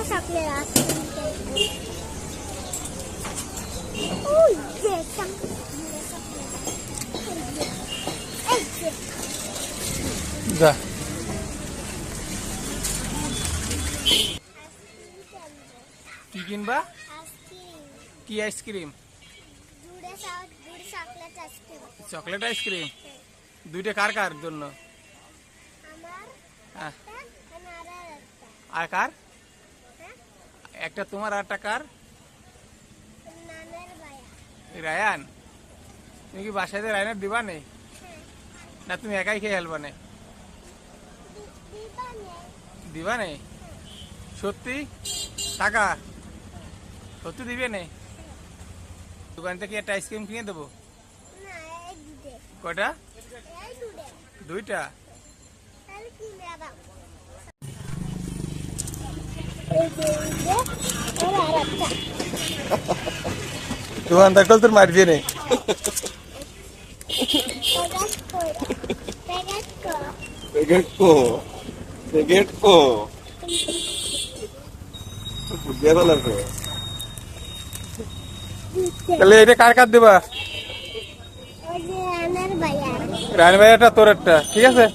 Chocolate ওই যে যা কি কিনবা? কি আইসক্রিম? চকলেট আইসক্রিম দুইটা কার কার জন্য? আর কার? একটা তোমার আর একটা কার? রায়ান। তুমি কি বাসায় রায়ানের দিবা নেই না তুমি একাই খেয়ে ফেলবা নেই? দিবা নেই সত্যি? টাকা সত্যি দিবে নেই? দোকান থেকে একটা আইসক্রিম কিনে দেবো। কয়টা? দুইটা। দোকানদার কল তোর মারবে নেই। তাহলে এটা কার কার দেবা? রায়ন ভাইয়াটা তোর একটা, ঠিক আছে।